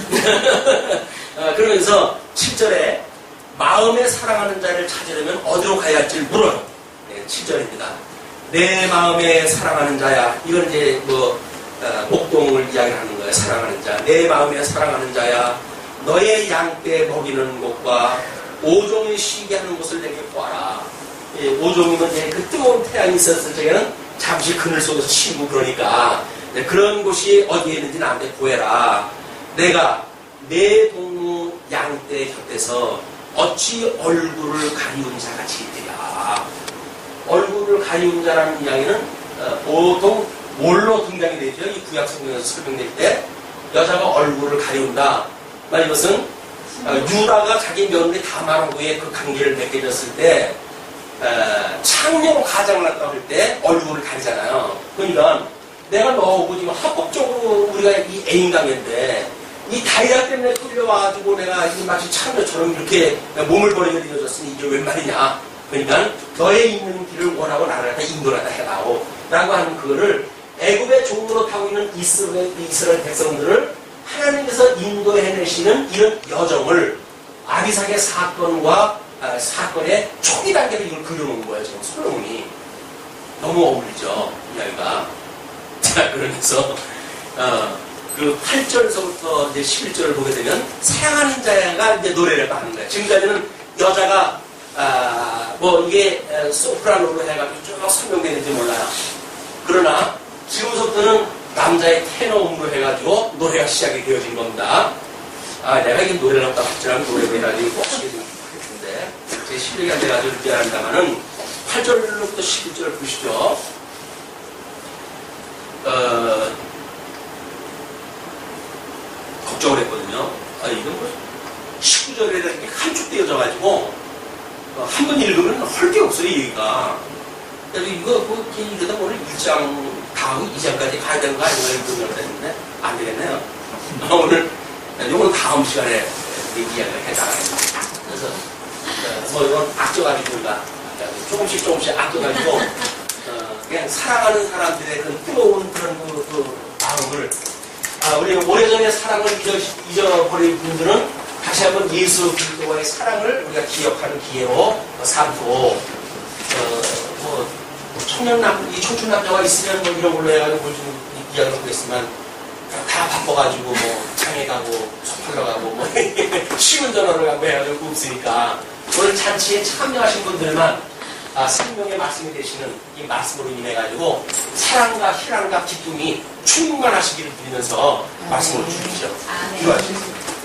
그러면서 7절에 마음에 사랑하는 자를 찾으려면 어디로 가야 할지 물어요. 7절입니다. 내 마음에 사랑하는 자야. 이건 이제 목동을 이야기하는 거예요. 사랑하는 자. 내 마음에 사랑하는 자야. 너의 양떼 먹이는 곳과 오종이 쉬게 하는 곳을 내게 보아라. 오종이면 이제 그 뜨거운 태양이 있었을 적에는 잠시 그늘 속에서 쉬고 그러니까 그런 곳이 어디에 있는지 나한테 보여라. 내가 내 동무 양떼 곁에서 어찌 얼굴을 가리운 자같이 있더라. 얼굴을 가리운 자라는 이야기는 보통 뭘로 등장이 되죠? 이 구약 성경에서 설명될 때 여자가 얼굴을 가리운다. 이것은 유다가 자기 며느리 다말하고의 그 관계를 맺게 때 창녀로 가장을 났다고 할 때 얼굴을 가리잖아요. 그러니까 내가 너하고 지금 합법적으로 우리가 이 애인관계인데 이 다이아 때문에 끌려와가지고 내가 마치 창녀처럼 이렇게 몸을 버리게 되어졌으니 이게 웬 말이냐. 그러니까 너의 있는 길을 원하고 나를 갖다 인도하다 해다오 라고 하는 그거를 애굽의 종으로 타고 있는 이스라엘 백성들을 하나님께서 인도해내시는 이런 여정을 아비삭의 사건의 초기 단계로 이걸 그려놓은 거예요. 지금 솔로몬이. 너무 어울리죠. 이야기가. 자, 그러면서 그 8절서부터 이제 11절을 보게 되면 사랑하는 자가 이제 노래를 하는 거예요. 지금까지는 여자가 뭐 이게 소프라노로 해가지고 쭉 설명되는지 몰라요. 그러나 지금부터는 남자의 테너음으로 해가지고 노래가 시작이 되어진 겁니다. 내가 이게 노래를 한다 할줄 노래를 해가지고 꼭 하게 됐는데 제 실력이 안 돼가지고 미안합니다만은 8절부터 11절을 보시죠. 걱정을 했거든요. 이건 뭐 19절에 이렇게 함축되어져가지고 한 번 읽으면 할 게 없어요, 얘기가. 그래서 이거 이러다 오늘 1장 다음 2장까지 가야 되는 거 아닌가 읽으면 되는데 안 되겠네요. 오늘 이건 다음 시간에 이야기를 해나가겠습니다. 그래서 뭐 이건 아껴가지고 우리가 조금씩 아껴가지고 그냥 사랑하는 사람들의 그 뜨거운 그런 그 마음을 우리 오래전에 사랑을 잊어버린 분들은 다시 한번 예수 그리스도와의 사랑을 우리가 기억하는 기회로 삼고 뭐 청춘 남자가 있으면 뭐 이런 걸로 해가지고 좀 이야기를 하겠지만 다 바빠가지고 뭐 장에 가고 소풍을 가고 뭐 쉬운 전화를 가고 해가지고 없으니까 오늘 잔치에 참여하신 분들만 생명의 말씀이 되시는 이 말씀으로 인해가지고 사랑과 희랑과 기쁨이 충만하시기를 빌면서 말씀을 주시죠. 기도하시겠습니다.